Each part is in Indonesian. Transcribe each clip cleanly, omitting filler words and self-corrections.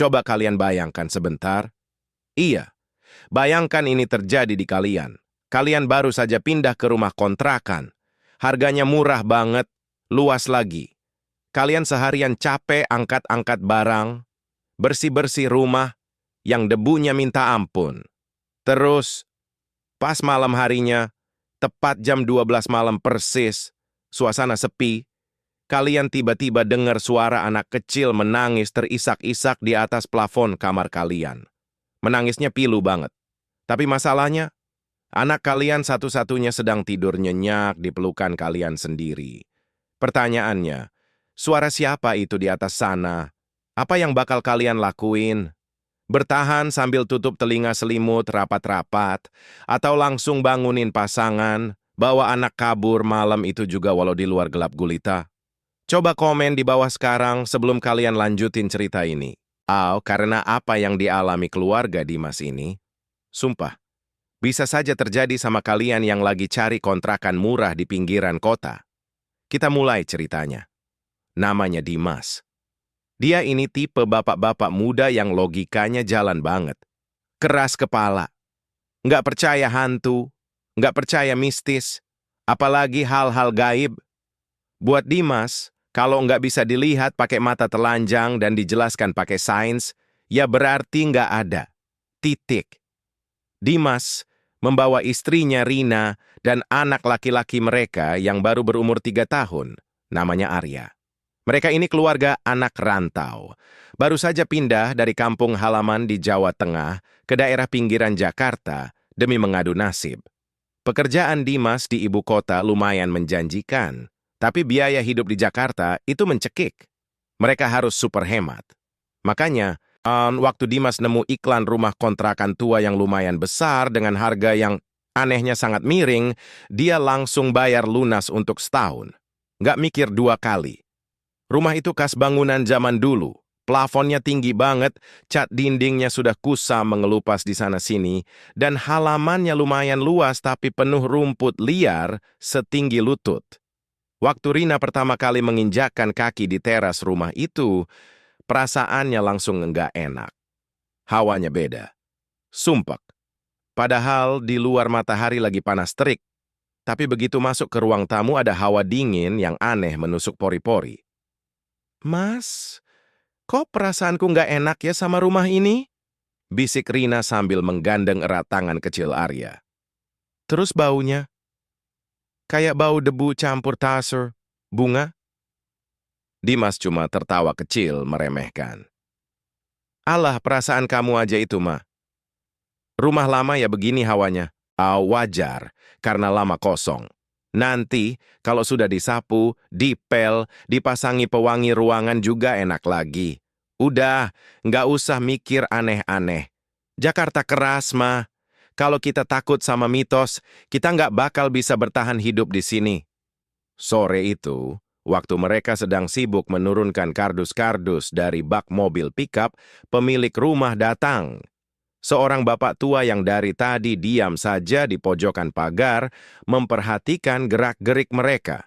Coba kalian bayangkan sebentar. Iya, bayangkan ini terjadi di kalian. Kalian baru saja pindah ke rumah kontrakan. Harganya murah banget, luas lagi. Kalian seharian capek angkat-angkat barang, bersih-bersih rumah, yang debunya minta ampun. Terus, pas malam harinya, tepat jam 12 malam persis, suasana sepi, kalian tiba-tiba dengar suara anak kecil menangis terisak-isak di atas plafon kamar kalian. Menangisnya pilu banget. Tapi masalahnya, anak kalian satu-satunya sedang tidur nyenyak di pelukan kalian sendiri. Pertanyaannya, suara siapa itu di atas sana? Apa yang bakal kalian lakuin? Bertahan sambil tutup telinga selimut rapat-rapat, atau langsung bangunin pasangan, bawa anak kabur malam itu juga walau di luar gelap gulita? Coba komen di bawah sekarang sebelum kalian lanjutin cerita ini. Karena apa yang dialami keluarga Dimas ini, sumpah, bisa saja terjadi sama kalian yang lagi cari kontrakan murah di pinggiran kota. Kita mulai ceritanya. Namanya Dimas. Dia ini tipe bapak-bapak muda yang logikanya jalan banget. Keras kepala. Nggak percaya hantu, nggak percaya mistis, apalagi hal-hal gaib. Buat Dimas, kalau nggak bisa dilihat pakai mata telanjang dan dijelaskan pakai sains, ya berarti nggak ada. Titik. Dimas membawa istrinya Rina dan anak laki-laki mereka yang baru berumur 3 tahun, namanya Arya. Mereka ini keluarga anak rantau. Baru saja pindah dari kampung halaman di Jawa Tengah ke daerah pinggiran Jakarta demi mengadu nasib. Pekerjaan Dimas di ibu kota lumayan menjanjikan, tapi biaya hidup di Jakarta itu mencekik. Mereka harus super hemat. Makanya, waktu Dimas nemu iklan rumah kontrakan tua yang lumayan besar dengan harga yang anehnya sangat miring, dia langsung bayar lunas untuk setahun. Nggak mikir 2 kali. Rumah itu khas bangunan zaman dulu. Plafonnya tinggi banget, cat dindingnya sudah kusam mengelupas di sana-sini, dan halamannya lumayan luas tapi penuh rumput liar setinggi lutut. Waktu Rina pertama kali menginjakkan kaki di teras rumah itu, perasaannya langsung enggak enak. Hawanya beda. Sumpek. Padahal di luar matahari lagi panas terik, tapi begitu masuk ke ruang tamu ada hawa dingin yang aneh menusuk pori-pori. Mas, kok perasaanku nggak enak ya sama rumah ini? Bisik Rina sambil menggandeng erat tangan kecil Arya. Terus baunya? Kayak bau debu campur tasur, bunga? Dimas cuma tertawa kecil meremehkan. Alah, perasaan kamu aja itu, mah. Rumah lama ya begini hawanya. Wajar, karena lama kosong. Nanti, kalau sudah disapu, dipel, dipasangi pewangi ruangan juga enak lagi. Udah, nggak usah mikir aneh-aneh. Jakarta keras, mah. Kalau kita takut sama mitos, kita nggak bakal bisa bertahan hidup di sini. Sore itu, waktu mereka sedang sibuk menurunkan kardus-kardus dari bak mobil pickup, pemilik rumah datang. Seorang bapak tua yang dari tadi diam saja di pojokan pagar, memperhatikan gerak-gerik mereka.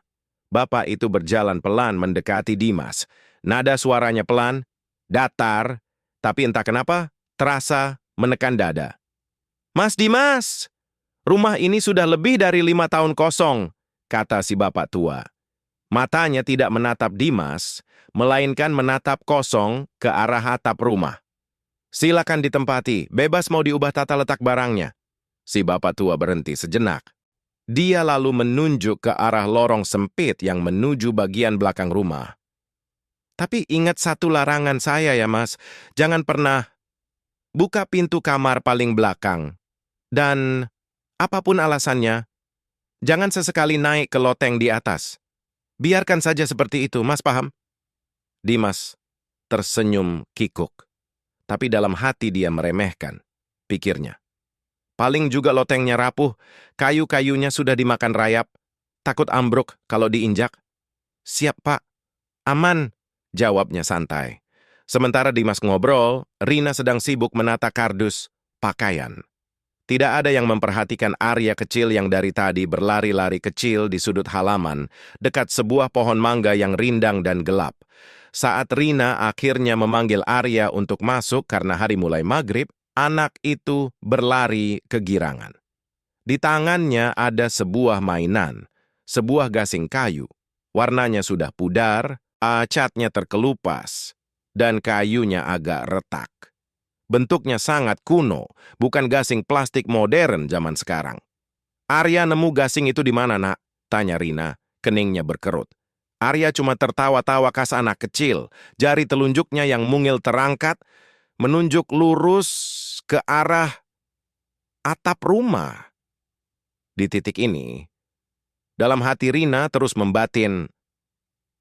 Bapak itu berjalan pelan mendekati Dimas. Nada suaranya pelan, datar, tapi entah kenapa, terasa menekan dada. Mas Dimas, rumah ini sudah lebih dari 5 tahun kosong, kata si bapak tua. Matanya tidak menatap Dimas, melainkan menatap kosong ke arah atap rumah. Silakan ditempati, bebas mau diubah tata letak barangnya. Si bapak tua berhenti sejenak. Dia lalu menunjuk ke arah lorong sempit yang menuju bagian belakang rumah. Tapi ingat satu larangan saya ya mas, jangan pernah buka pintu kamar paling belakang. Dan apapun alasannya, jangan sesekali naik ke loteng di atas. Biarkan saja seperti itu, mas paham? Dimas tersenyum kikuk. Tapi dalam hati dia meremehkan, pikirnya. Paling juga lotengnya rapuh, kayu-kayunya sudah dimakan rayap, takut ambruk kalau diinjak. Siap pak, aman, jawabnya santai. Sementara Dimas ngobrol, Rina sedang sibuk menata kardus, pakaian. Tidak ada yang memperhatikan Arya kecil yang dari tadi berlari-lari kecil di sudut halaman, dekat sebuah pohon mangga yang rindang dan gelap. Saat Rina akhirnya memanggil Arya untuk masuk karena hari mulai maghrib, anak itu berlari kegirangan. Di tangannya ada sebuah mainan, sebuah gasing kayu. Warnanya sudah pudar, catnya terkelupas, dan kayunya agak retak. Bentuknya sangat kuno, bukan gasing plastik modern zaman sekarang. Arya nemu gasing itu di mana, nak? Tanya Rina, keningnya berkerut. Arya cuma tertawa-tawa khas anak kecil, jari telunjuknya yang mungil terangkat, menunjuk lurus ke arah atap rumah. Di titik ini, dalam hati Rina terus membatin,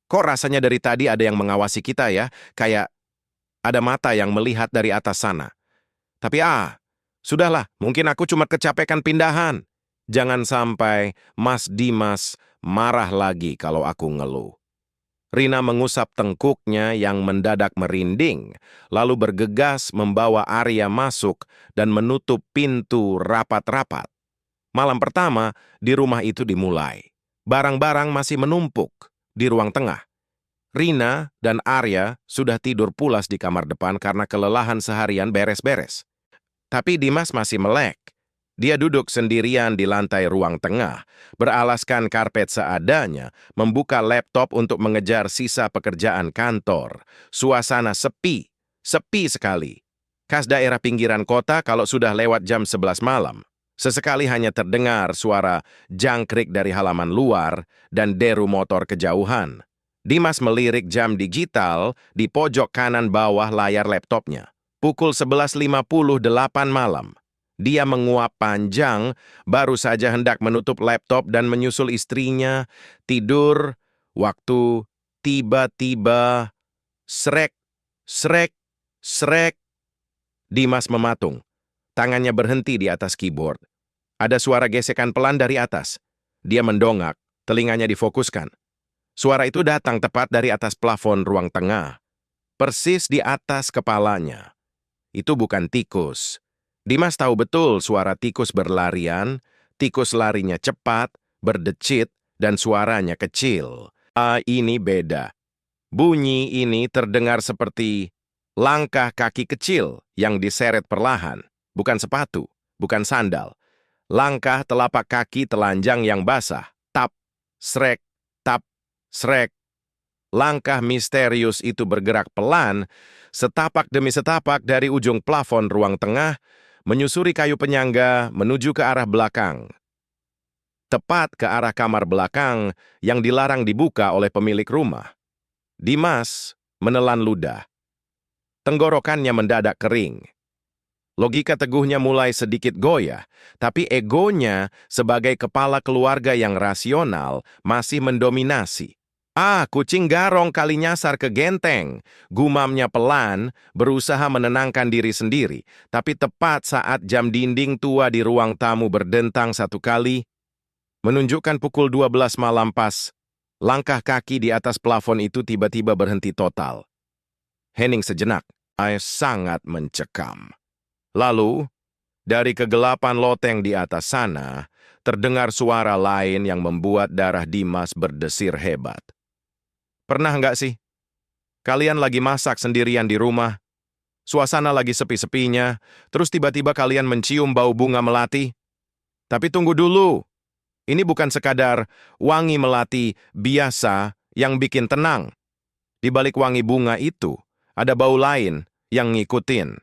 kok rasanya dari tadi ada yang mengawasi kita ya, kayak ada mata yang melihat dari atas sana. Tapi sudahlah, mungkin aku cuma kecapekan pindahan. Jangan sampai Mas Dimas marah lagi kalau aku ngeluh. Rina mengusap tengkuknya yang mendadak merinding, lalu bergegas membawa Arya masuk dan menutup pintu rapat-rapat. Malam pertama di rumah itu dimulai. Barang-barang masih menumpuk di ruang tengah. Rina dan Arya sudah tidur pulas di kamar depan karena kelelahan seharian beres-beres. Tapi Dimas masih melek. Dia duduk sendirian di lantai ruang tengah, beralaskan karpet seadanya, membuka laptop untuk mengejar sisa pekerjaan kantor. Suasana sepi, sepi sekali. Khas daerah pinggiran kota kalau sudah lewat jam 11 malam. Sesekali hanya terdengar suara jangkrik dari halaman luar dan deru motor kejauhan. Dimas melirik jam digital di pojok kanan bawah layar laptopnya. Pukul 11.58 malam. Dia menguap panjang, baru saja hendak menutup laptop dan menyusul istrinya tidur, waktu tiba-tiba srek, srek, srek. Dimas mematung. Tangannya berhenti di atas keyboard. Ada suara gesekan pelan dari atas. Dia mendongak, telinganya difokuskan. Suara itu datang tepat dari atas plafon ruang tengah. Persis di atas kepalanya. Itu bukan tikus. Dimas tahu betul suara tikus berlarian, tikus larinya cepat, berdecit, dan suaranya kecil. Ini beda. Bunyi ini terdengar seperti langkah kaki kecil yang diseret perlahan. Bukan sepatu, bukan sandal. Langkah telapak kaki telanjang yang basah. Tap, srek, tap, srek. Langkah misterius itu bergerak pelan, setapak demi setapak dari ujung plafon ruang tengah, menyusuri kayu penyangga menuju ke arah belakang. Tepat ke arah kamar belakang yang dilarang dibuka oleh pemilik rumah. Dimas menelan ludah. Tenggorokannya mendadak kering. Logika teguhnya mulai sedikit goyah, tapi egonya sebagai kepala keluarga yang rasional masih mendominasi. Kucing garong kali nyasar ke genteng. Gumamnya pelan, berusaha menenangkan diri sendiri. Tapi tepat saat jam dinding tua di ruang tamu berdentang satu kali, menunjukkan pukul 12 malam pas, langkah kaki di atas plafon itu tiba-tiba berhenti total. Hening sejenak, sangat mencekam. Lalu, dari kegelapan loteng di atas sana, terdengar suara lain yang membuat darah Dimas berdesir hebat. Pernah nggak sih? Kalian lagi masak sendirian di rumah, suasana lagi sepi-sepinya, terus tiba-tiba kalian mencium bau bunga melati? Tapi tunggu dulu, ini bukan sekadar wangi melati biasa yang bikin tenang. Di balik wangi bunga itu, ada bau lain yang ngikutin.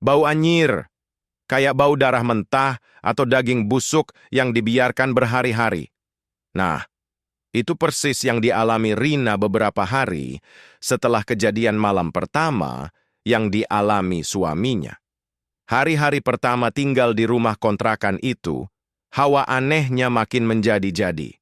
Bau anyir, kayak bau darah mentah atau daging busuk yang dibiarkan berhari-hari. Nah, itu persis yang dialami Rina beberapa hari setelah kejadian malam pertama yang dialami suaminya. Hari-hari pertama tinggal di rumah kontrakan itu, hawa anehnya makin menjadi-jadi.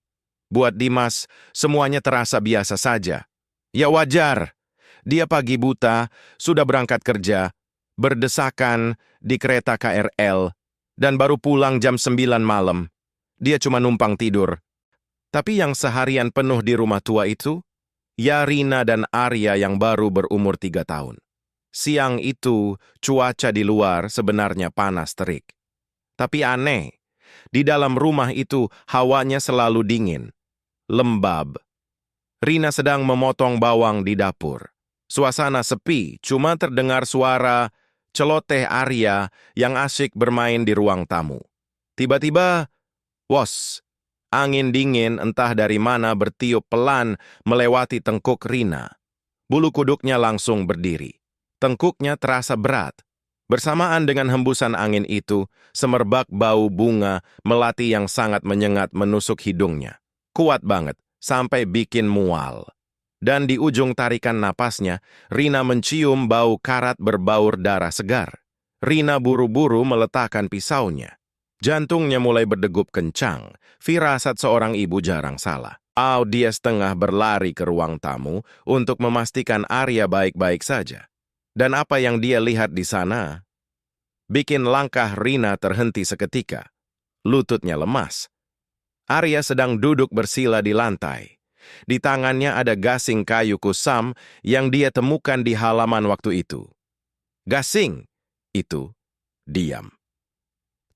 Buat Dimas, semuanya terasa biasa saja. Ya wajar, dia pagi buta, sudah berangkat kerja, berdesakan di kereta KRL, dan baru pulang jam 9 malam. Dia cuma numpang tidur. Tapi yang seharian penuh di rumah tua itu, ya Rina dan Arya yang baru berumur 3 tahun. Siang itu, cuaca di luar sebenarnya panas terik. Tapi aneh, di dalam rumah itu hawanya selalu dingin, lembab. Rina sedang memotong bawang di dapur. Suasana sepi, cuma terdengar suara celoteh Arya yang asyik bermain di ruang tamu. Tiba-tiba, wos, angin dingin entah dari mana bertiup pelan melewati tengkuk Rina. Bulu kuduknya langsung berdiri. Tengkuknya terasa berat. Bersamaan dengan hembusan angin itu, semerbak bau bunga melati yang sangat menyengat menusuk hidungnya. Kuat banget, sampai bikin mual. Dan di ujung tarikan napasnya, Rina mencium bau karat berbaur darah segar. Rina buru-buru meletakkan pisaunya. Jantungnya mulai berdegup kencang. Firasat seorang ibu jarang salah. Dia setengah berlari ke ruang tamu untuk memastikan Arya baik-baik saja. Dan apa yang dia lihat di sana bikin langkah Rina terhenti seketika. Lututnya lemas. Arya sedang duduk bersila di lantai. Di tangannya ada gasing kayu kusam yang dia temukan di halaman waktu itu. Gasing itu diam.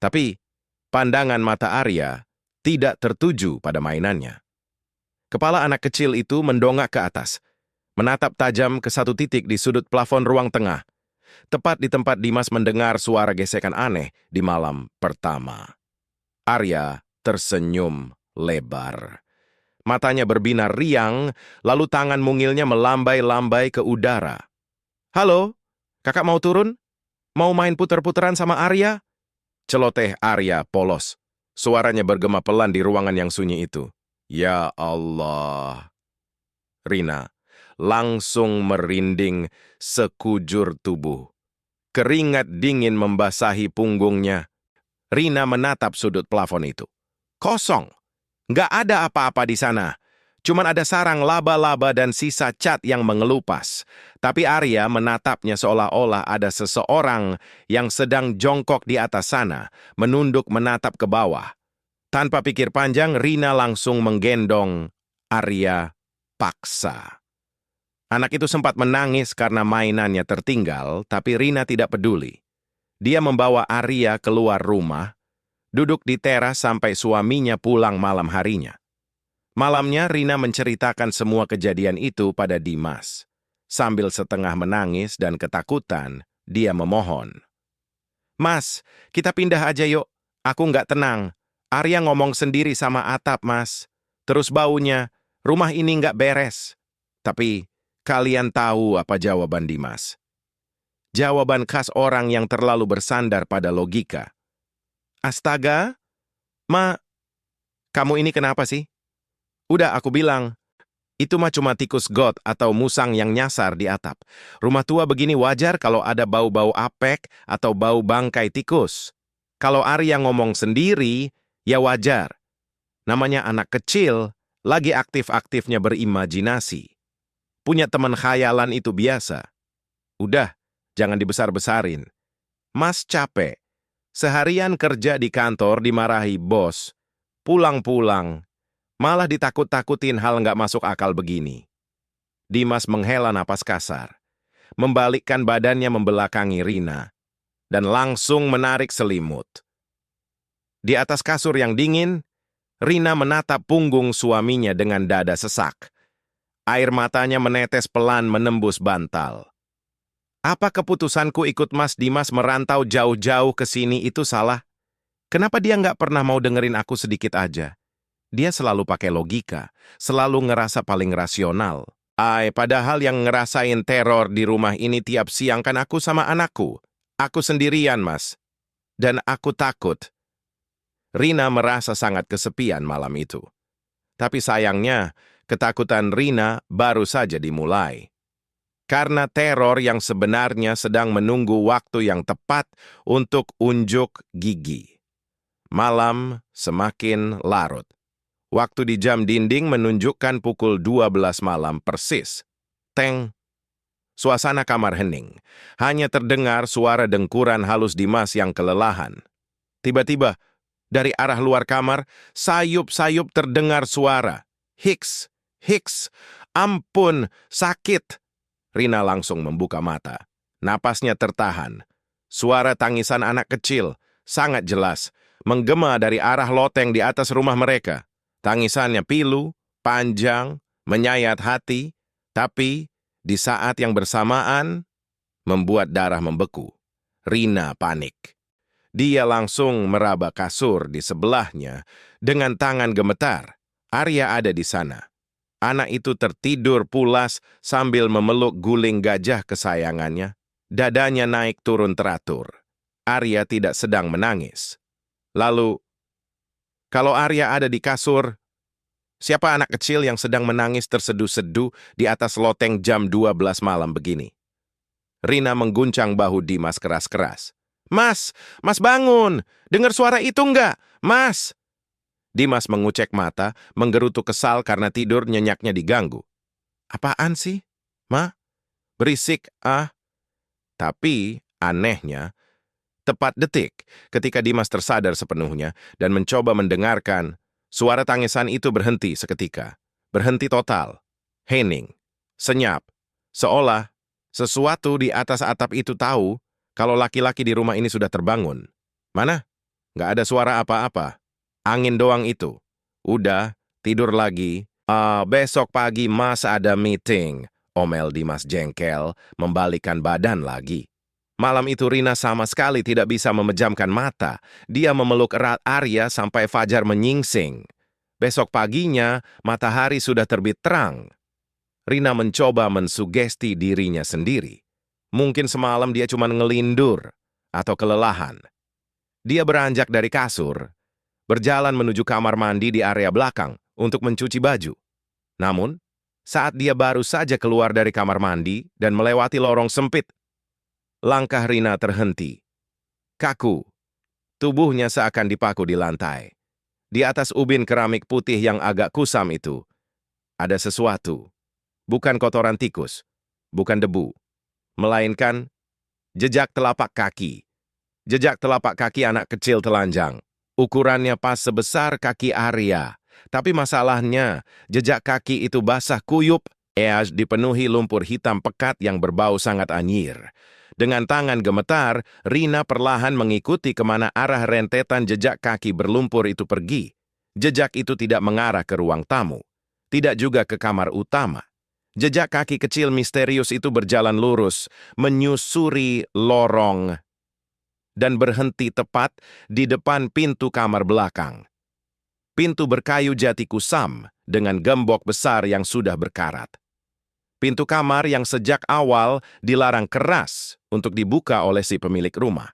Tapi pandangan mata Arya tidak tertuju pada mainannya. Kepala anak kecil itu mendongak ke atas, menatap tajam ke satu titik di sudut plafon ruang tengah, tepat di tempat Dimas mendengar suara gesekan aneh di malam pertama. Arya tersenyum lebar. Matanya berbinar riang, lalu tangan mungilnya melambai-lambai ke udara. "Halo, kakak mau turun? Mau main puter-puteran sama Arya?" Celoteh Arya polos. Suaranya bergema pelan di ruangan yang sunyi itu. Ya Allah. Rina langsung merinding sekujur tubuh. Keringat dingin membasahi punggungnya. Rina menatap sudut plafon itu. Kosong. Nggak ada apa-apa di sana. Cuman ada sarang laba-laba dan sisa cat yang mengelupas. Tapi Arya menatapnya seolah-olah ada seseorang yang sedang jongkok di atas sana, menunduk menatap ke bawah. Tanpa pikir panjang, Rina langsung menggendong Arya paksa. Anak itu sempat menangis karena mainannya tertinggal, tapi Rina tidak peduli. Dia membawa Arya keluar rumah, duduk di teras sampai suaminya pulang malam harinya. Malamnya, Rina menceritakan semua kejadian itu pada Dimas. Sambil setengah menangis dan ketakutan, dia memohon. "Mas, kita pindah aja yuk. Aku nggak tenang. Arya ngomong sendiri sama atap, Mas. Terus baunya, rumah ini nggak beres." Tapi, kalian tahu apa jawaban Dimas? Jawaban khas orang yang terlalu bersandar pada logika. "Astaga, Ma, kamu ini kenapa sih? Udah aku bilang, itu mah cuma tikus got atau musang yang nyasar di atap. Rumah tua begini wajar kalau ada bau-bau apek atau bau bangkai tikus. Kalau Arya ngomong sendiri, ya wajar. Namanya anak kecil, lagi aktif-aktifnya berimajinasi. Punya teman khayalan itu biasa. Udah, jangan dibesar-besarin. Mas capek. Seharian kerja di kantor dimarahi bos. Pulang-pulang, malah ditakut-takutin hal nggak masuk akal begini." Dimas menghela napas kasar, membalikkan badannya membelakangi Rina, dan langsung menarik selimut. Di atas kasur yang dingin, Rina menatap punggung suaminya dengan dada sesak. Air matanya menetes pelan menembus bantal. "Apa keputusanku ikut Mas Dimas merantau jauh-jauh ke sini itu salah? Kenapa dia nggak pernah mau dengerin aku sedikit aja? Dia selalu pakai logika, selalu ngerasa paling rasional. Padahal yang ngerasain teror di rumah ini tiap siang kan aku sama anakku. Aku sendirian, Mas. Dan aku takut." Rina merasa sangat kesepian malam itu. Tapi sayangnya, ketakutan Rina baru saja dimulai. Karena teror yang sebenarnya sedang menunggu waktu yang tepat untuk unjuk gigi. Malam semakin larut. Waktu di jam dinding menunjukkan pukul 12 malam persis. Teng. Suasana kamar hening. Hanya terdengar suara dengkuran halus Dimas yang kelelahan. Tiba-tiba, dari arah luar kamar, sayup-sayup terdengar suara. "Hiks, Hiks, ampun, sakit." Rina langsung membuka mata. Napasnya tertahan. Suara tangisan anak kecil, sangat jelas, menggema dari arah loteng di atas rumah mereka. Tangisannya pilu, panjang, menyayat hati, tapi Di saat yang bersamaan, membuat darah membeku. Rina panik. Dia langsung meraba kasur di sebelahnya dengan tangan gemetar. Arya ada di sana. Anak itu tertidur pulas sambil memeluk guling gajah kesayangannya. Dadanya naik turun teratur. Arya tidak sedang menangis. Lalu, kalau Arya ada di kasur, siapa anak kecil yang sedang menangis terseduh-seduh di atas loteng jam 12 malam begini? Rina mengguncang bahu Dimas keras-keras. Mas, Mas bangun! Dengar suara itu enggak? Mas! Dimas mengucek mata, menggerutu kesal karena tidur nyenyaknya diganggu. Apaan sih? Ma? Berisik, ah. Tapi, anehnya, tepat detik ketika Dimas tersadar sepenuhnya dan mencoba mendengarkan, suara tangisan itu berhenti seketika. Berhenti total. Hening. Senyap. Seolah sesuatu di atas atap itu tahu kalau laki-laki di rumah ini sudah terbangun. Mana? Nggak ada suara apa-apa. Angin doang itu. Udah, tidur lagi. Besok pagi Mas ada meeting. Omel Dimas jengkel, membalikkan badan lagi. Malam itu Rina sama sekali tidak bisa memejamkan mata. Dia memeluk erat Arya sampai fajar menyingsing. Besok paginya, matahari sudah terbit terang. Rina mencoba mensugesti dirinya sendiri. Mungkin semalam dia cuma ngelindur atau kelelahan. Dia beranjak dari kasur, berjalan menuju kamar mandi di area belakang untuk mencuci baju. Namun, saat dia baru saja keluar dari kamar mandi dan melewati lorong sempit, langkah Rina terhenti. Kaku, tubuhnya seakan dipaku di lantai. Di atas ubin keramik putih yang agak kusam itu, ada sesuatu. Bukan kotoran tikus, bukan debu, melainkan jejak telapak kaki. Jejak telapak kaki anak kecil telanjang. Ukurannya pas sebesar kaki Arya. Tapi masalahnya, jejak kaki itu basah kuyup, dipenuhi lumpur hitam pekat yang berbau sangat anyir. Dengan tangan gemetar, Rina perlahan mengikuti kemana arah rentetan jejak kaki berlumpur itu pergi. Jejak itu tidak mengarah ke ruang tamu, tidak juga ke kamar utama. Jejak kaki kecil misterius itu berjalan lurus, menyusuri lorong, dan berhenti tepat di depan pintu kamar belakang. Pintu berkayu jati kusam dengan gembok besar yang sudah berkarat. Pintu kamar yang sejak awal dilarang keras untuk dibuka oleh si pemilik rumah.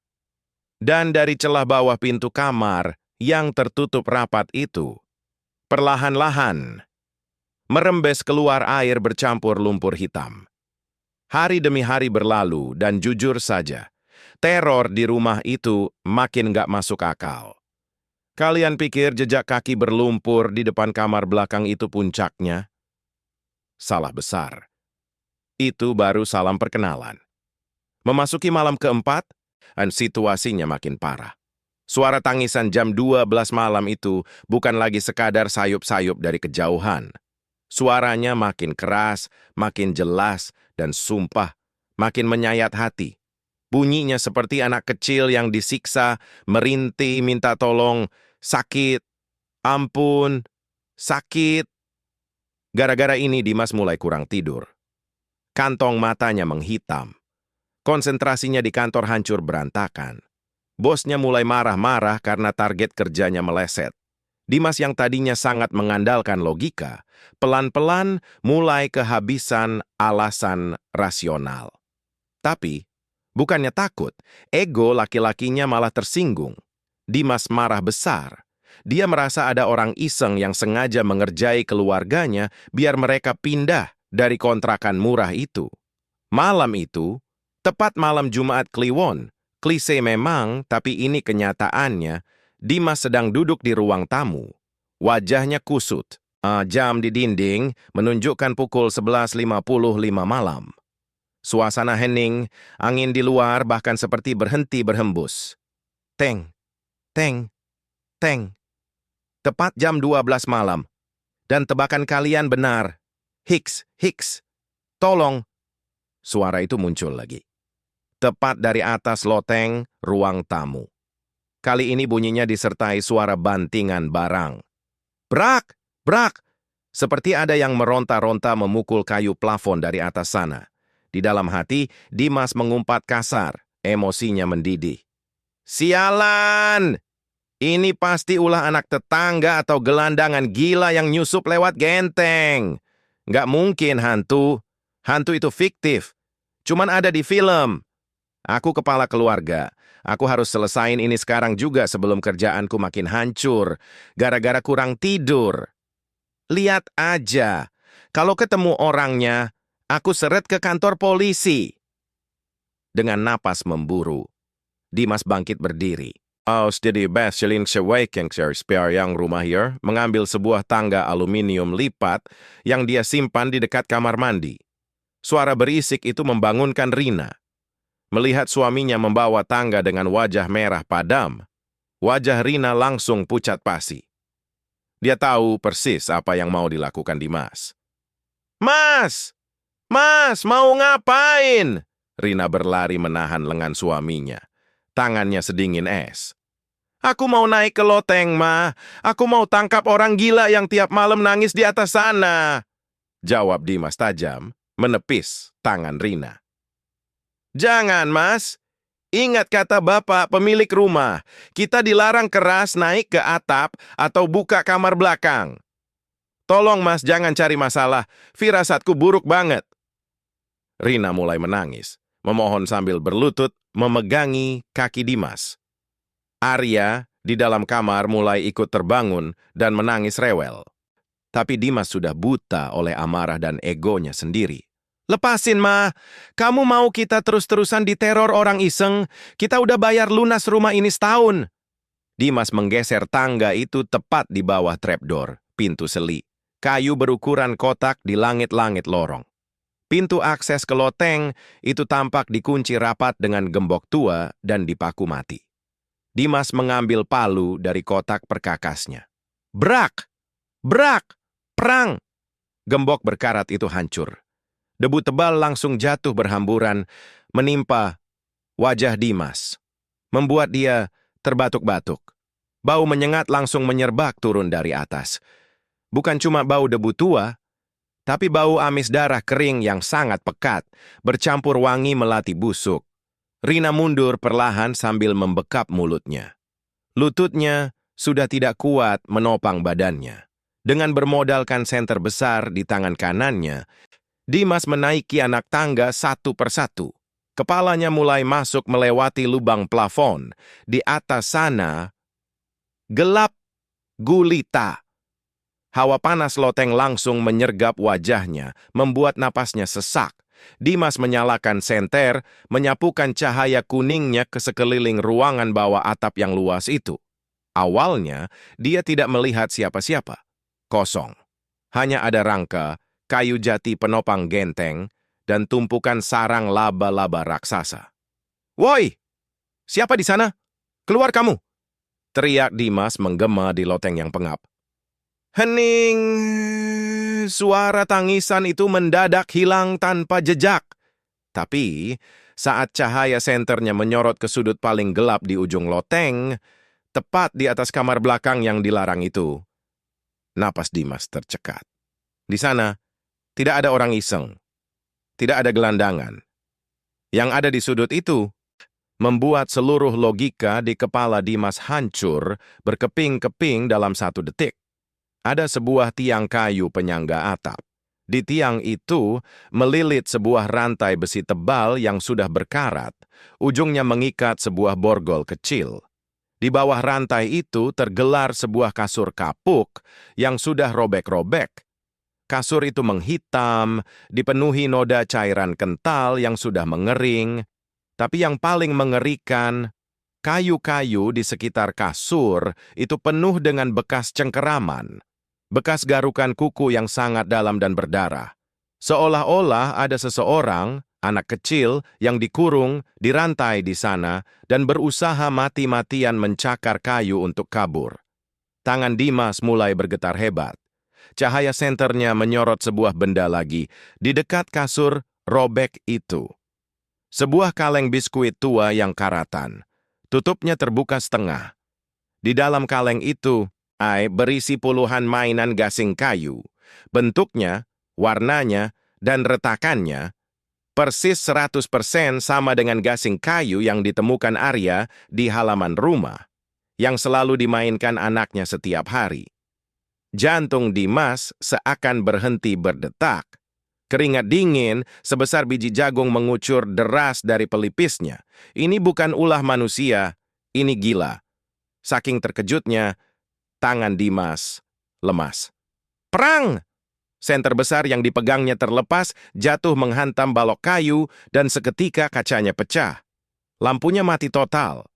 Dan dari celah bawah pintu kamar yang tertutup rapat itu, perlahan-lahan merembes keluar air bercampur lumpur hitam. Hari demi hari berlalu dan jujur saja, teror di rumah itu makin gak masuk akal. Kalian pikir jejak kaki berlumpur di depan kamar belakang itu puncaknya? Salah besar. Itu baru salam perkenalan. Memasuki malam keempat, dan situasinya makin parah. Suara tangisan jam 12 malam itu bukan lagi sekadar sayup-sayup dari kejauhan. Suaranya makin keras, makin jelas, dan sumpah, makin menyayat hati. Bunyinya seperti anak kecil yang disiksa, merintih, minta tolong, sakit, ampun, sakit. Gara-gara ini Dimas mulai kurang tidur. Kantong matanya menghitam. Konsentrasinya di kantor hancur berantakan. Bosnya mulai marah-marah karena target kerjanya meleset. Dimas yang tadinya sangat mengandalkan logika, pelan-pelan mulai kehabisan alasan rasional. Tapi, bukannya takut, ego laki-lakinya malah tersinggung. Dimas marah besar. Dia merasa ada orang iseng yang sengaja mengerjai keluarganya biar mereka pindah dari kontrakan murah itu. Malam itu, tepat malam Jumat Kliwon, klise memang, tapi ini kenyataannya, Dimas sedang duduk di ruang tamu. Wajahnya kusut. Jam di dinding menunjukkan pukul 11.55 malam. Suasana hening, angin di luar bahkan seperti berhenti berhembus. Teng, teng, teng. Tepat jam 12 malam. Dan tebakan kalian benar. Hicks, Hicks. Tolong. Suara itu muncul lagi. Tepat dari atas loteng ruang tamu. Kali ini bunyinya disertai suara bantingan barang. Brak! Brak! Seperti ada yang meronta-ronta memukul kayu plafon dari atas sana. Di dalam hati, Dimas mengumpat kasar, emosinya mendidih. Sialan! Ini pasti ulah anak tetangga atau gelandangan gila yang nyusup lewat genteng. Nggak mungkin hantu. Hantu itu fiktif. Cuman ada di film. Aku kepala keluarga. Aku harus selesain ini sekarang juga sebelum kerjaanku makin hancur. Gara-gara kurang tidur. Lihat aja. Kalau ketemu orangnya, aku seret ke kantor polisi. Dengan napas memburu, Dimas bangkit berdiri. Aus jadi Basilin Sewaking yang rumah hier mengambil sebuah tangga aluminium lipat yang dia simpan di dekat kamar mandi. Suara berisik itu membangunkan Rina. Melihat suaminya membawa tangga dengan wajah merah padam, wajah Rina langsung pucat pasi. Dia tahu persis apa yang mau dilakukan Dimas. Mas! Mas, mau ngapain? Rina berlari menahan lengan suaminya. Tangannya sedingin es. Aku mau naik ke loteng, Ma. Aku mau tangkap orang gila yang tiap malam nangis di atas sana. Jawab Dimas tajam, menepis tangan Rina. Jangan, Mas. Ingat kata Bapak pemilik rumah. Kita dilarang keras naik ke atap atau buka kamar belakang. Tolong, Mas, jangan cari masalah. Firasatku buruk banget. Rina mulai menangis, memohon sambil berlutut memegangi kaki Dimas. Arya di dalam kamar mulai ikut terbangun dan menangis rewel. Tapi Dimas sudah buta oleh amarah dan egonya sendiri. Lepasin, Ma. Kamu mau kita terus-terusan diteror orang iseng? Kita udah bayar lunas rumah ini setahun. Dimas menggeser tangga itu tepat di bawah trapdoor, pintu seli. Kayu berukuran kotak di langit-langit lorong. Pintu akses ke loteng itu tampak dikunci rapat dengan gembok tua dan dipaku mati. Dimas mengambil palu dari kotak perkakasnya. Brak! Brak! Perang! Gembok berkarat itu hancur. Debu tebal langsung jatuh berhamburan, menimpa wajah Dimas. Membuat dia terbatuk-batuk. Bau menyengat langsung menyerbak turun dari atas. Bukan cuma bau debu tua, tapi bau amis darah kering yang sangat pekat, bercampur wangi melati busuk. Rina mundur perlahan sambil membekap mulutnya. Lututnya sudah tidak kuat menopang badannya. Dengan bermodalkan senter besar di tangan kanannya, Dimas menaiki anak tangga satu persatu. Kepalanya mulai masuk melewati lubang plafon. Di atas sana, gelap gulita. Hawa panas loteng langsung menyergap wajahnya, membuat napasnya sesak. Dimas menyalakan senter, menyapukan cahaya kuningnya ke sekeliling ruangan bawah atap yang luas itu. Awalnya, dia tidak melihat siapa-siapa. Kosong. Hanya ada rangka, kayu jati penopang genteng, dan tumpukan sarang laba-laba raksasa. Woi! Siapa di sana? Keluar kamu! Teriak Dimas menggema di loteng yang pengap. Hening! Suara tangisan itu mendadak hilang tanpa jejak. Tapi, saat cahaya senternya menyorot ke sudut paling gelap di ujung loteng, tepat di atas kamar belakang yang dilarang itu, napas Dimas tercekat. Di sana, tidak ada orang iseng. Tidak ada gelandangan. Yang ada di sudut itu, membuat seluruh logika di kepala Dimas hancur berkeping-keping dalam 1 detik. Ada sebuah tiang kayu penyangga atap. Di tiang itu melilit sebuah rantai besi tebal yang sudah berkarat. Ujungnya mengikat sebuah borgol kecil. Di bawah rantai itu tergelar sebuah kasur kapuk yang sudah robek-robek. Kasur itu menghitam, dipenuhi noda cairan kental yang sudah mengering. Tapi yang paling mengerikan, kayu-kayu di sekitar kasur itu penuh dengan bekas cengkeraman. Bekas garukan kuku yang sangat dalam dan berdarah. Seolah-olah ada seseorang, anak kecil, yang dikurung, dirantai di sana, dan berusaha mati-matian mencakar kayu untuk kabur. Tangan Dimas mulai bergetar hebat. Cahaya senternya menyorot sebuah benda lagi, di dekat kasur robek itu. Sebuah kaleng biskuit tua yang karatan. Tutupnya terbuka setengah. Di dalam kaleng itu, berisi puluhan mainan gasing kayu. Bentuknya, warnanya, dan retakannya persis 100% sama dengan gasing kayu yang ditemukan Arya di halaman rumah, yang selalu dimainkan anaknya setiap hari. Jantung Dimas seakan berhenti berdetak. Keringat dingin sebesar biji jagung mengucur deras dari pelipisnya. Ini bukan ulah manusia, ini gila. Saking terkejutnya, tangan Dimas lemas. Perang! Senter besar yang dipegangnya terlepas, jatuh menghantam balok kayu, dan seketika kacanya pecah. Lampunya mati total.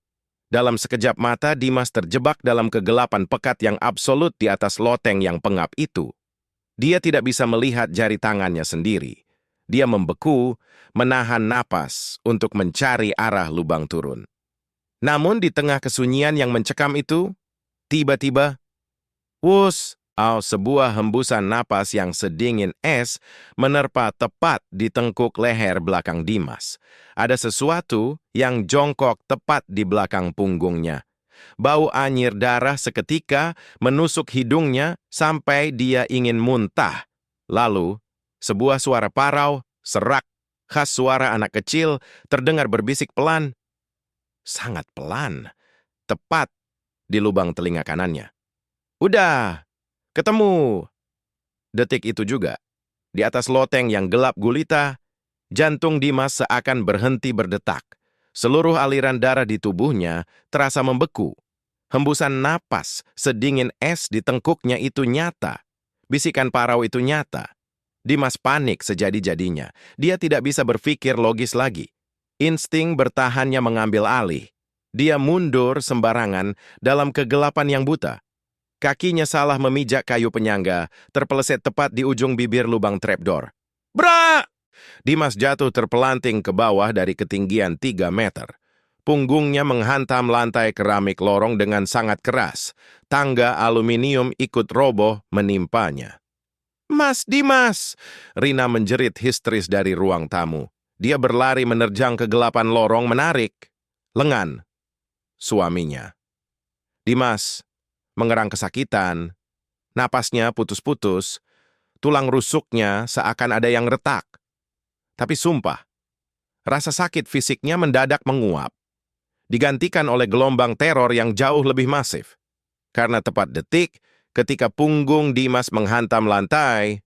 Dalam sekejap mata, Dimas terjebak dalam kegelapan pekat yang absolut di atas loteng yang pengap itu. Dia tidak bisa melihat jari tangannya sendiri. Dia membeku, menahan napas untuk mencari arah lubang turun. Namun di tengah kesunyian yang mencekam itu, tiba-tiba, wus, sebuah hembusan napas yang sedingin es menerpa tepat di tengkuk leher belakang Dimas. Ada sesuatu yang jongkok tepat di belakang punggungnya. Bau anyir darah seketika menusuk hidungnya sampai dia ingin muntah. Lalu, sebuah suara parau, serak, khas suara anak kecil, terdengar berbisik pelan. Sangat pelan, tepat di lubang telinga kanannya. Udah, ketemu. Detik itu juga, di atas loteng yang gelap gulita, jantung Dimas seakan berhenti berdetak. Seluruh aliran darah di tubuhnya terasa membeku. Hembusan napas sedingin es di tengkuknya itu nyata. Bisikan parau itu nyata. Dimas panik sejadi-jadinya. Dia tidak bisa berpikir logis lagi. Insting bertahannya mengambil alih. Dia mundur sembarangan dalam kegelapan yang buta. Kakinya salah memijak kayu penyangga, terpeleset tepat di ujung bibir lubang trapdoor. Bra! Dimas jatuh terpelanting ke bawah dari ketinggian 3 meter. Punggungnya menghantam lantai keramik lorong dengan sangat keras. Tangga aluminium ikut roboh menimpanya. Mas Dimas! Rina menjerit histeris dari ruang tamu. Dia berlari menerjang kegelapan lorong menarik lengan suaminya. Dimas mengerang kesakitan, napasnya putus-putus, tulang rusuknya seakan ada yang retak. Tapi sumpah, rasa sakit fisiknya mendadak menguap, digantikan oleh gelombang teror yang jauh lebih masif. Karena tepat detik, ketika punggung Dimas menghantam lantai,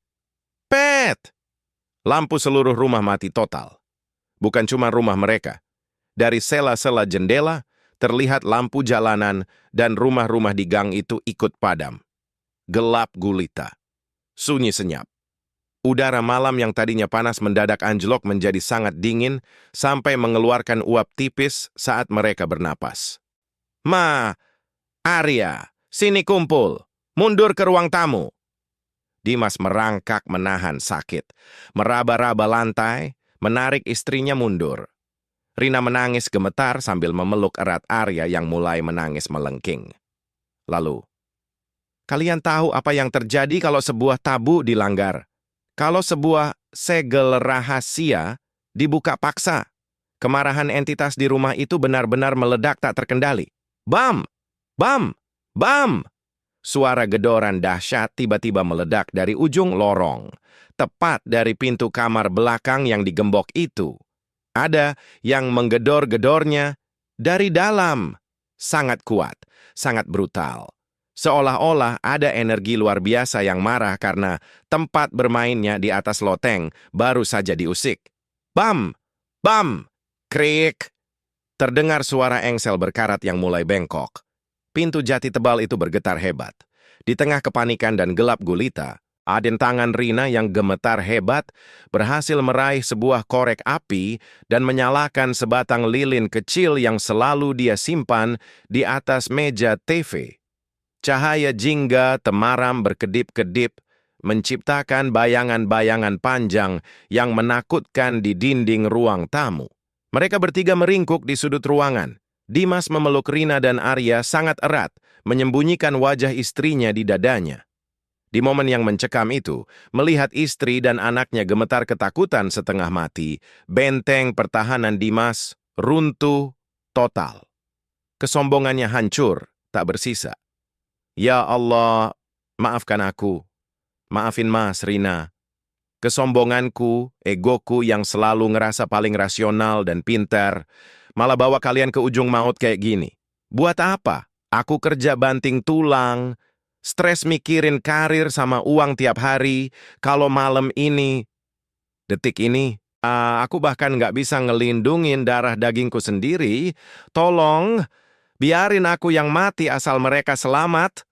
pet! Lampu seluruh rumah mati total. Bukan cuma rumah mereka. Dari sela-sela jendela, terlihat lampu jalanan dan rumah-rumah di gang itu ikut padam. Gelap gulita. Sunyi senyap. Udara malam yang tadinya panas mendadak anjlok menjadi sangat dingin sampai mengeluarkan uap tipis saat mereka bernapas. Arya, sini kumpul. Mundur ke ruang tamu. Dimas merangkak menahan sakit. Meraba-raba lantai, menarik istrinya mundur. Rina menangis gemetar sambil memeluk erat Arya yang mulai menangis melengking. Lalu, kalian tahu apa yang terjadi kalau sebuah tabu dilanggar? Kalau sebuah segel rahasia dibuka paksa? Kemarahan entitas di rumah itu benar-benar meledak tak terkendali. Bam! Bam! Bam! Suara gedoran dahsyat tiba-tiba meledak dari ujung lorong, tepat dari pintu kamar belakang yang digembok itu. Ada yang menggedor-gedornya dari dalam. Sangat kuat, sangat brutal. Seolah-olah ada energi luar biasa yang marah karena tempat bermainnya di atas loteng baru saja diusik. Bam! Bam! Krik! Terdengar suara engsel berkarat yang mulai bengkok. Pintu jati tebal itu bergetar hebat. Di tengah kepanikan dan gelap gulita, aden tangan Rina yang gemetar hebat berhasil meraih sebuah korek api dan menyalakan sebatang lilin kecil yang selalu dia simpan di atas meja TV. Cahaya jingga temaram berkedip-kedip, menciptakan bayangan-bayangan panjang yang menakutkan di dinding ruang tamu. Mereka bertiga meringkuk di sudut ruangan. Dimas memeluk Rina dan Arya sangat erat, menyembunyikan wajah istrinya di dadanya. Di momen yang mencekam itu, melihat istri dan anaknya gemetar ketakutan setengah mati, benteng pertahanan Dimas runtuh total. Kesombongannya hancur, tak bersisa. Ya Allah, maafkan aku. Maafin Mas, Rina. Kesombonganku, egoku yang selalu ngerasa paling rasional dan pintar, malah bawa kalian ke ujung maut kayak gini. Buat apa? Aku kerja banting tulang, stres mikirin karir sama uang tiap hari, kalau malam ini, detik ini, aku bahkan nggak bisa ngelindungin darah dagingku sendiri. Tolong, biarin aku yang mati asal mereka selamat.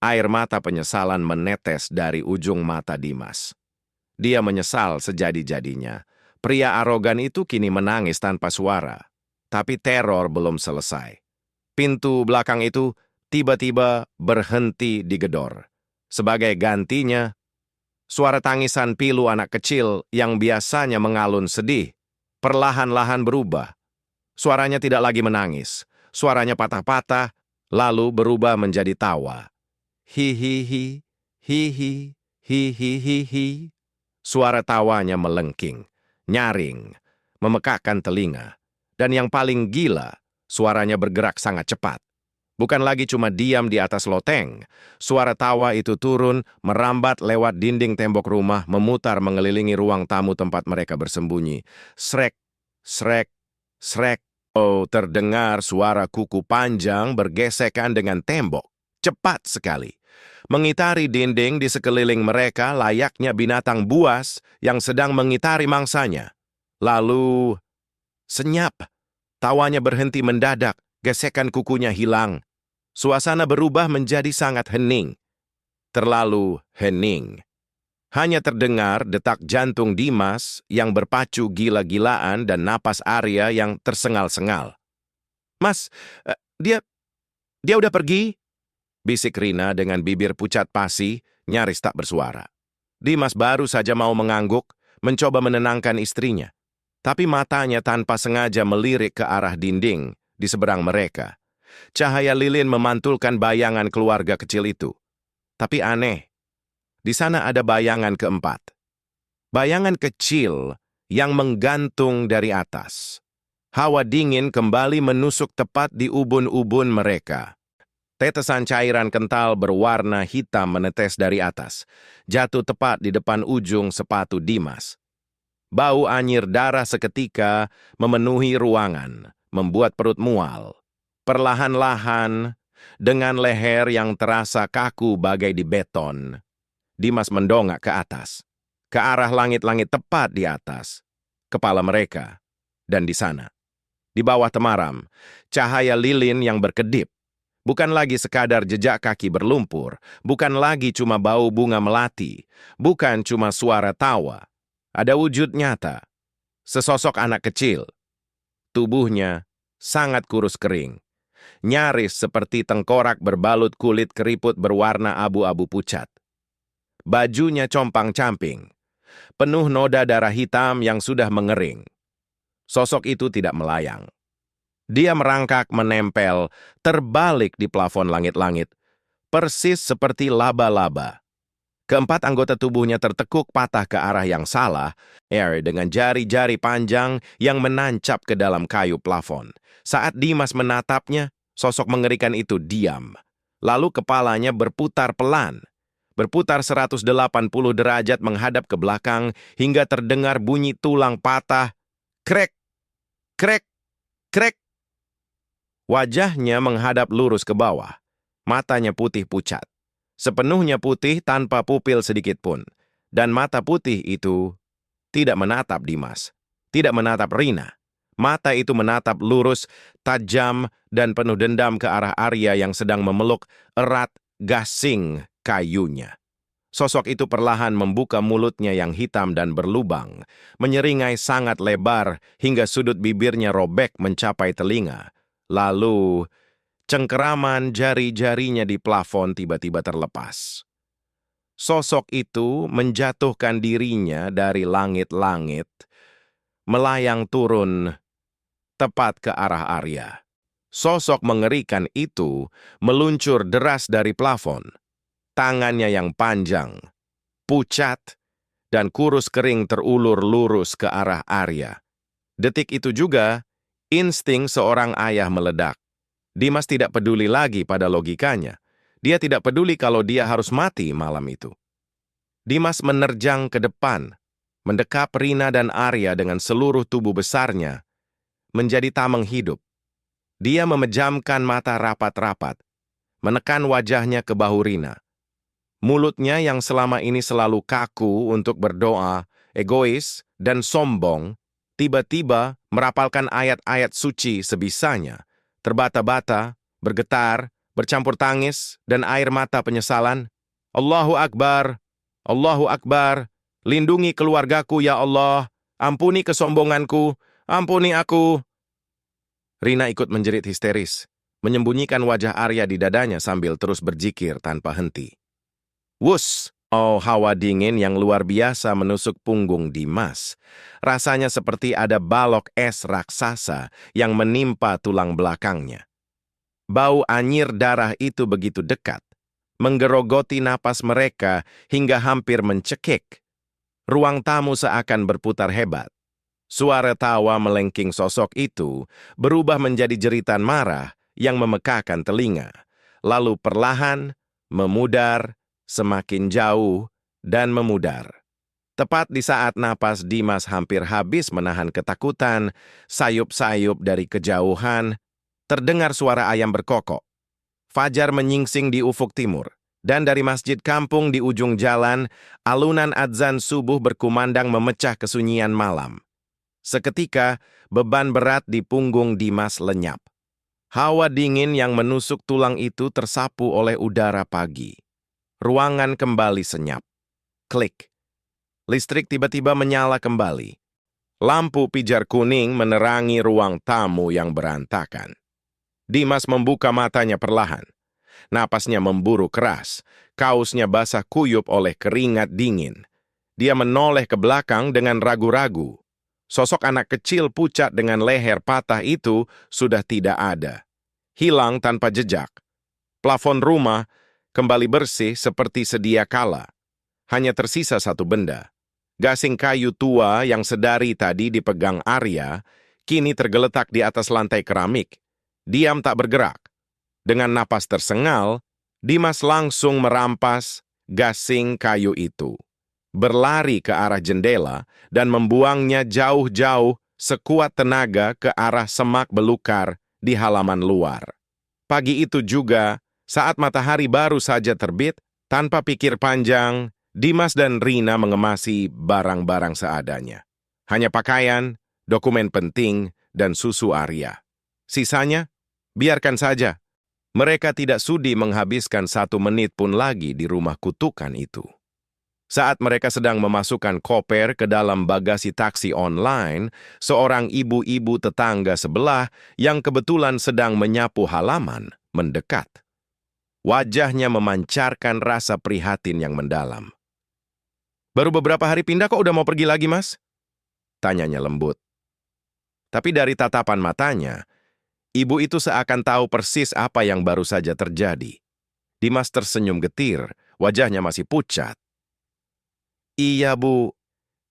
Air mata penyesalan menetes dari ujung mata Dimas. Dia menyesal sejadi-jadinya. Pria arogan itu kini menangis tanpa suara. Tapi teror belum selesai. Pintu belakang itu tiba-tiba berhenti digedor. Sebagai gantinya, suara tangisan pilu anak kecil yang biasanya mengalun sedih, perlahan-lahan berubah. Suaranya tidak lagi menangis. Suaranya patah-patah, lalu berubah menjadi tawa. Hihihi, hihi, hihihihi. Suara tawanya melengking, nyaring, memekakkan telinga. Dan yang paling gila, suaranya bergerak sangat cepat. Bukan lagi cuma diam di atas loteng. Suara tawa itu turun, merambat lewat dinding tembok rumah, memutar mengelilingi ruang tamu tempat mereka bersembunyi. Srek, srek, srek. Oh, terdengar suara kuku panjang bergesekan dengan tembok. Cepat sekali. Mengitari dinding di sekeliling mereka layaknya binatang buas yang sedang mengitari mangsanya. Lalu, senyap. Tawanya berhenti mendadak, gesekan kukunya hilang. Suasana berubah menjadi sangat hening. Terlalu hening. Hanya terdengar detak jantung Dimas yang berpacu gila-gilaan dan napas Arya yang tersengal-sengal. Mas, dia udah pergi? Bisik Rina dengan bibir pucat pasi, nyaris tak bersuara. Dimas baru saja mau mengangguk, mencoba menenangkan istrinya. Tapi matanya tanpa sengaja melirik ke arah dinding di seberang mereka. Cahaya lilin memantulkan bayangan keluarga kecil itu. Tapi aneh, di sana ada bayangan keempat. Bayangan kecil yang menggantung dari atas. Hawa dingin kembali menusuk tepat di ubun-ubun mereka. Tetesan cairan kental berwarna hitam menetes dari atas, jatuh tepat di depan ujung sepatu Dimas. Bau anyir darah seketika memenuhi ruangan, membuat perut mual. Perlahan-lahan, dengan leher yang terasa kaku bagai di beton, Dimas mendongak ke atas, ke arah langit-langit tepat di atas, kepala mereka, dan di sana. Di bawah temaram, cahaya lilin yang berkedip. Bukan lagi sekadar jejak kaki berlumpur, bukan lagi cuma bau bunga melati, bukan cuma suara tawa. Ada wujud nyata, sesosok anak kecil. Tubuhnya sangat kurus kering, nyaris seperti tengkorak berbalut kulit keriput berwarna abu-abu pucat. Bajunya compang-camping, penuh noda darah hitam yang sudah mengering. Sosok itu tidak melayang. Dia merangkak menempel, terbalik di plafon langit-langit, persis seperti laba-laba. Keempat anggota tubuhnya tertekuk patah ke arah yang salah, dengan jari-jari panjang yang menancap ke dalam kayu plafon. Saat Dimas menatapnya, sosok mengerikan itu diam. Lalu kepalanya berputar pelan, berputar 180 derajat menghadap ke belakang hingga terdengar bunyi tulang patah, krek, krek, krek. Wajahnya menghadap lurus ke bawah. Matanya putih pucat. Sepenuhnya putih tanpa pupil sedikit pun. Dan mata putih itu tidak menatap Dimas. Tidak menatap Rina. Mata itu menatap lurus, tajam, dan penuh dendam ke arah Arya yang sedang memeluk erat gasing kayunya. Sosok itu perlahan membuka mulutnya yang hitam dan berlubang, menyeringai sangat lebar hingga sudut bibirnya robek mencapai telinga. Lalu, cengkeraman jari-jarinya di plafon tiba-tiba terlepas. Sosok itu menjatuhkan dirinya dari langit-langit, melayang turun tepat ke arah Arya. Sosok mengerikan itu meluncur deras dari plafon. Tangannya yang panjang, pucat, dan kurus kering terulur lurus ke arah Arya. Detik itu juga, insting seorang ayah meledak. Dimas tidak peduli lagi pada logikanya. Dia tidak peduli kalau dia harus mati malam itu. Dimas menerjang ke depan, mendekap Rina dan Arya dengan seluruh tubuh besarnya, menjadi tameng hidup. Dia memejamkan mata rapat-rapat, menekan wajahnya ke bahu Rina. Mulutnya yang selama ini selalu kaku untuk berdoa, egois, dan sombong, tiba-tiba merapalkan ayat-ayat suci sebisanya, terbata-bata, bergetar, bercampur tangis, dan air mata penyesalan. Allahu Akbar, Allahu Akbar, lindungi keluargaku ya Allah, ampuni kesombonganku, ampuni aku. Rina ikut menjerit histeris, menyembunyikan wajah Arya di dadanya sambil terus berzikir tanpa henti. Wus! Oh, hawa dingin yang luar biasa menusuk punggung Dimas. Rasanya seperti ada balok es raksasa yang menimpa tulang belakangnya. Bau anyir darah itu begitu dekat, menggerogoti napas mereka hingga hampir mencekik. Ruang tamu seakan berputar hebat. Suara tawa melengking sosok itu berubah menjadi jeritan marah yang memekakan telinga, lalu perlahan, memudar, semakin jauh, dan memudar. Tepat di saat napas Dimas hampir habis menahan ketakutan, sayup-sayup dari kejauhan, terdengar suara ayam berkokok. Fajar menyingsing di ufuk timur, dan dari masjid kampung di ujung jalan, alunan adzan subuh berkumandang memecah kesunyian malam. Seketika, beban berat di punggung Dimas lenyap. Hawa dingin yang menusuk tulang itu tersapu oleh udara pagi. Ruangan kembali senyap. Klik. Listrik tiba-tiba menyala kembali. Lampu pijar kuning menerangi ruang tamu yang berantakan. Dimas membuka matanya perlahan. Napasnya memburu keras. Kausnya basah kuyup oleh keringat dingin. Dia menoleh ke belakang dengan ragu-ragu. Sosok anak kecil pucat dengan leher patah itu sudah tidak ada. Hilang tanpa jejak. Plafon rumah kembali bersih seperti sedia kala. Hanya tersisa satu benda. Gasing kayu tua yang sedari tadi dipegang Arya, kini tergeletak di atas lantai keramik. Diam tak bergerak. Dengan napas tersengal, Dimas langsung merampas gasing kayu itu. Berlari ke arah jendela dan membuangnya jauh-jauh sekuat tenaga ke arah semak belukar di halaman luar. Pagi itu juga, saat matahari baru saja terbit, tanpa pikir panjang, Dimas dan Rina mengemasi barang-barang seadanya. Hanya pakaian, dokumen penting, dan susu Arya. Sisanya, biarkan saja. Mereka tidak sudi menghabiskan 1 menit pun lagi di rumah kutukan itu. Saat mereka sedang memasukkan koper ke dalam bagasi taksi online, seorang ibu-ibu tetangga sebelah yang kebetulan sedang menyapu halaman mendekat. Wajahnya memancarkan rasa prihatin yang mendalam. "Baru beberapa hari pindah kok udah mau pergi lagi, Mas?" Tanyanya lembut. Tapi dari tatapan matanya, ibu itu seakan tahu persis apa yang baru saja terjadi. Dimas tersenyum getir, wajahnya masih pucat. "Iya, Bu.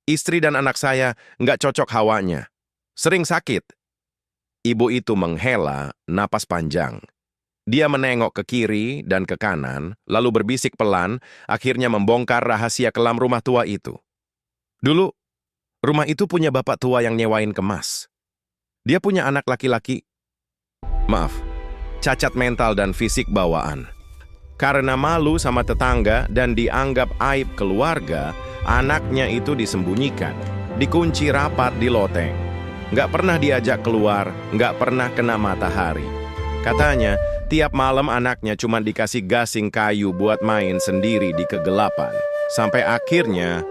Istri dan anak saya nggak cocok hawanya. Sering sakit." Ibu itu menghela napas panjang. Dia menengok ke kiri dan ke kanan, lalu berbisik pelan, akhirnya membongkar rahasia kelam rumah tua itu. "Dulu, rumah itu punya bapak tua yang nyewain kemas. Dia punya anak laki-laki, cacat mental dan fisik bawaan. Karena malu sama tetangga dan dianggap aib keluarga, anaknya itu disembunyikan, dikunci rapat di loteng. Nggak pernah diajak keluar, nggak pernah kena matahari. Katanya, tiap malam anaknya cuma dikasih gasing kayu buat main sendiri di kegelapan. Sampai akhirnya,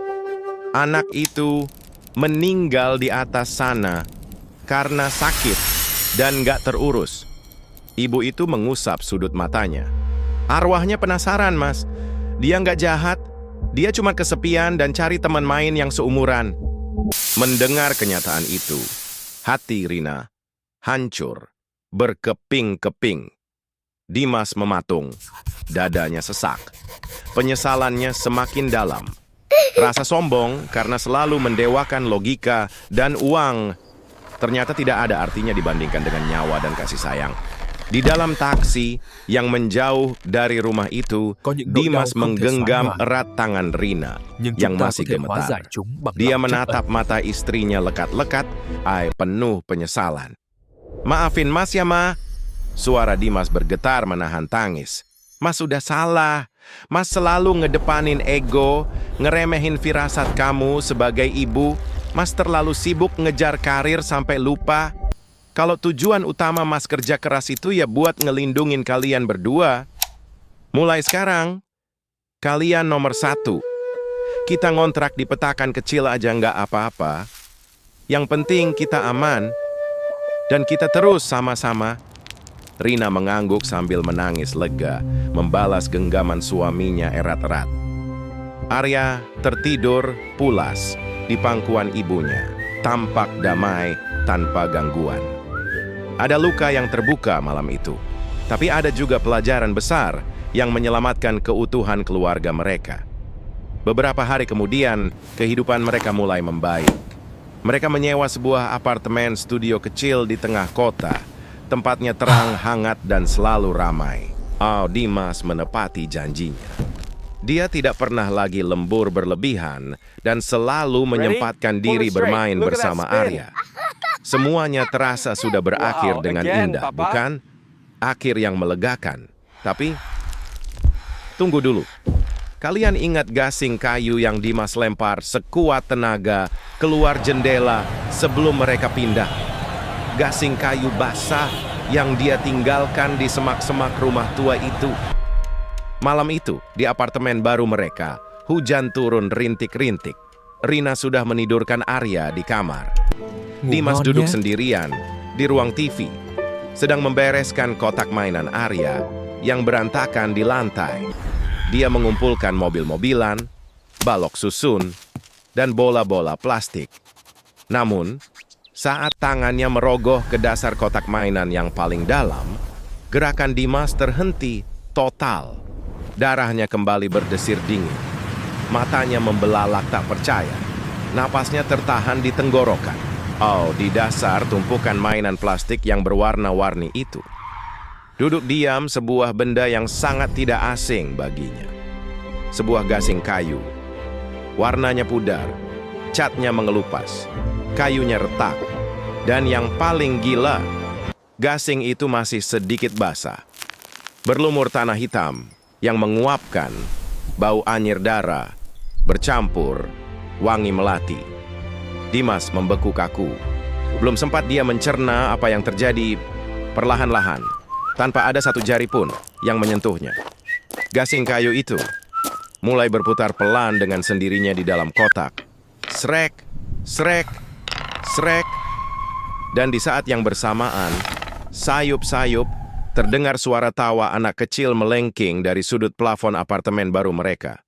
anak itu meninggal di atas sana karena sakit dan nggak terurus." Ibu itu mengusap sudut matanya. "Arwahnya penasaran, Mas. Dia nggak jahat. Dia cuma kesepian dan cari teman main yang seumuran." Mendengar kenyataan itu, hati Rina hancur, berkeping-keping. Dimas mematung, dadanya sesak. Penyesalannya semakin dalam. Rasa sombong karena selalu mendewakan logika dan uang ternyata tidak ada artinya dibandingkan dengan nyawa dan kasih sayang. Di dalam taksi yang menjauh dari rumah itu, Dimas menggenggam erat tangan Rina yang masih gemetar. Dia menatap mata istrinya lekat-lekat, penuh penyesalan. "Maafin Mas ya, Ma." Suara Dimas bergetar menahan tangis. "Mas sudah salah. Mas selalu ngedepanin ego, ngeremehin firasat kamu sebagai ibu. Mas terlalu sibuk ngejar karir sampai lupa kalau tujuan utama Mas kerja keras itu ya buat ngelindungin kalian berdua. Mulai sekarang, kalian nomor 1. Kita ngontrak di petakan kecil aja nggak apa-apa. Yang penting kita aman, dan kita terus sama-sama." Rina mengangguk sambil menangis lega, membalas genggaman suaminya erat-erat. Arya tertidur pulas di pangkuan ibunya, tampak damai tanpa gangguan. Ada luka yang terbuka malam itu, tapi ada juga pelajaran besar yang menyelamatkan keutuhan keluarga mereka. Beberapa hari kemudian, kehidupan mereka mulai membaik. Mereka menyewa sebuah apartemen studio kecil di tengah kota. Tempatnya terang, hangat, dan selalu ramai. Dimas menepati janjinya. Dia tidak pernah lagi lembur berlebihan dan selalu menyempatkan diri bermain bersama Arya. Semuanya terasa sudah berakhir dengan indah, bukan? Akhir yang melegakan. Tapi, tunggu dulu. Kalian ingat gasing kayu yang Dimas lempar sekuat tenaga keluar jendela sebelum mereka pindah? Gasing kayu basah yang dia tinggalkan di semak-semak rumah tua itu. Malam itu, di apartemen baru mereka, hujan turun rintik-rintik. Rina sudah menidurkan Arya di kamar. Dimas duduk sendirian di ruang TV, sedang membereskan kotak mainan Arya yang berantakan di lantai. Dia mengumpulkan mobil-mobilan, balok susun, dan bola-bola plastik. Namun, saat tangannya merogoh ke dasar kotak mainan yang paling dalam, gerakan Dimas terhenti total. Darahnya kembali berdesir dingin. Matanya membelalak tak percaya. Napasnya tertahan di tenggorokan. Di dasar tumpukan mainan plastik yang berwarna-warni itu, duduk diam sebuah benda yang sangat tidak asing baginya. Sebuah gasing kayu. Warnanya pudar, catnya mengelupas, kayunya retak. Dan yang paling gila, gasing itu masih sedikit basah. Berlumur tanah hitam yang menguapkan bau anyir darah, bercampur wangi melati. Dimas membeku kaku. Belum sempat dia mencerna apa yang terjadi, perlahan-lahan, tanpa ada satu jari pun yang menyentuhnya, gasing kayu itu mulai berputar pelan dengan sendirinya di dalam kotak. Srek, srek, srek. Dan di saat yang bersamaan, sayup-sayup, terdengar suara tawa anak kecil melengking dari sudut plafon apartemen baru mereka.